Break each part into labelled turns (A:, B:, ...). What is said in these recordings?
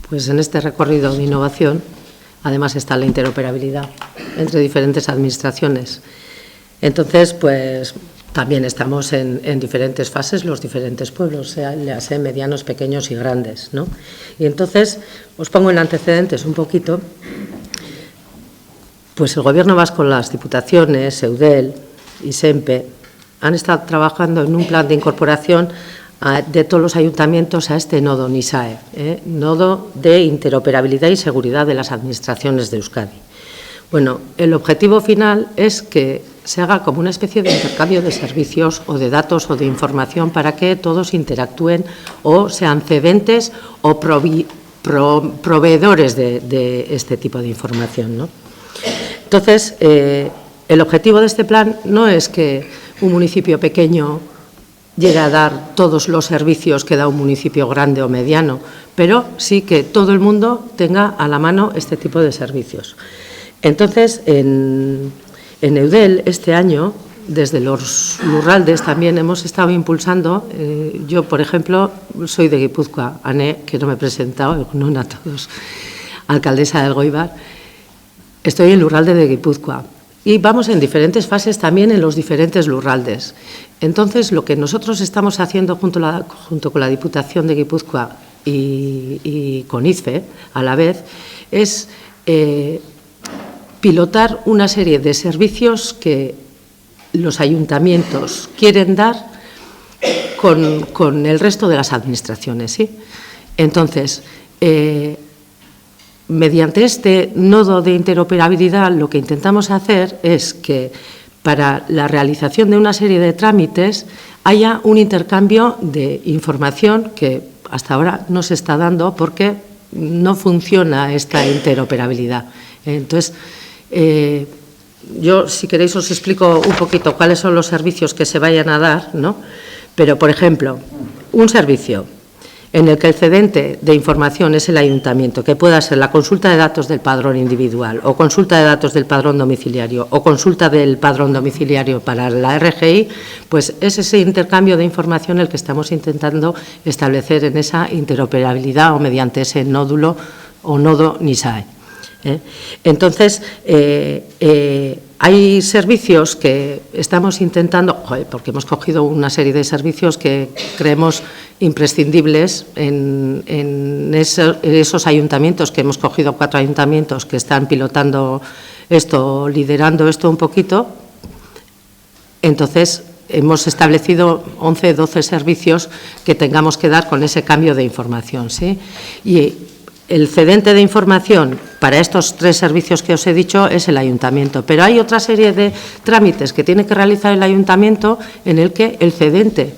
A: Pues en este recorrido de innovación, además está la interoperabilidad entre diferentes administraciones. Entonces, pues también estamos en diferentes fases, los diferentes pueblos, sean medianos, pequeños y grandes, ¿no? Y entonces, os pongo en antecedentes un poquito. Pues el Gobierno vasco, las diputaciones, Eudel y SEMPE, han estado trabajando en un plan de incorporación de todos los ayuntamientos a este nodo NISAE, nodo de interoperabilidad y seguridad de las administraciones de Euskadi. Bueno, el objetivo final es que se haga como una especie de intercambio de servicios o de datos o de información para que todos interactúen o sean cedentes o proveedores de este tipo de información, ¿no? Entonces, el objetivo de este plan no es que un municipio pequeño llegue a dar todos los servicios que da un municipio grande o mediano, pero sí que todo el mundo tenga a la mano este tipo de servicios. Entonces, en Eudel este año, desde los Lurraldes también hemos estado impulsando, yo, por ejemplo, soy de Guipúzcoa, Ané, que no me he presentado, no a todos, alcaldesa del Elgoibar, estoy en Lurralde de Guipúzcoa. Y vamos en diferentes fases también en los diferentes lurraldes. Entonces, lo que nosotros estamos haciendo junto con la Diputación de Guipúzcoa y con ICFE, a la vez, es pilotar una serie de servicios que los ayuntamientos quieren dar con el resto de las administraciones, ¿sí? Entonces, mediante este nodo de interoperabilidad, lo que intentamos hacer es que para la realización de una serie de trámites haya un intercambio de información que hasta ahora no se está dando porque no funciona esta interoperabilidad. Entonces, yo, si queréis, os explico un poquito cuáles son los servicios que se vayan a dar, ¿no? Pero, por ejemplo, un servicio en el que el cedente de información es el ayuntamiento, que pueda ser la consulta de datos del padrón individual o consulta de datos del padrón domiciliario o consulta del padrón domiciliario para la RGI, pues es ese intercambio de información el que estamos intentando establecer en esa interoperabilidad o mediante ese nódulo o nodo NISAE. Entonces, hay servicios que estamos intentando, porque hemos cogido una serie de servicios que creemos imprescindibles en esos ayuntamientos, que hemos cogido 4 ayuntamientos que están pilotando esto, liderando esto un poquito. Entonces, hemos establecido 11, 12 servicios que tengamos que dar con ese cambio de información, ¿sí? Y el cedente de información para estos 3 servicios que os he dicho es el ayuntamiento, pero hay otra serie de trámites que tiene que realizar el ayuntamiento en el que el cedente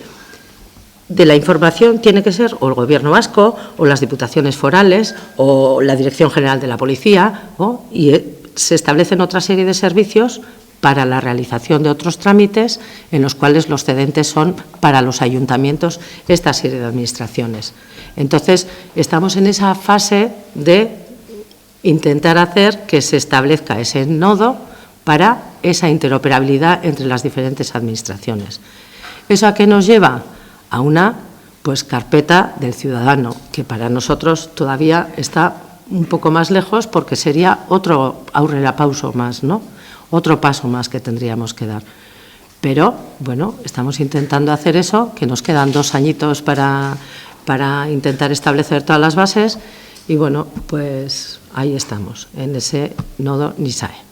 A: de la información tiene que ser o el Gobierno vasco o las diputaciones forales o la Dirección General de la Policía, y se establecen otra serie de servicios para la realización de otros trámites en los cuales los cedentes son para los ayuntamientos esta serie de administraciones. Entonces, estamos en esa fase de intentar hacer que se establezca ese nodo para esa interoperabilidad entre las diferentes administraciones. ¿Eso a qué nos lleva? A una carpeta del ciudadano, que para nosotros todavía está un poco más lejos porque sería otro aurrerapauso más, ¿no? Otro paso más que tendríamos que dar. Pero, bueno, estamos intentando hacer eso, que nos quedan 2 añitos para intentar establecer todas las bases y, bueno, pues ahí estamos, en ese nodo NISAE.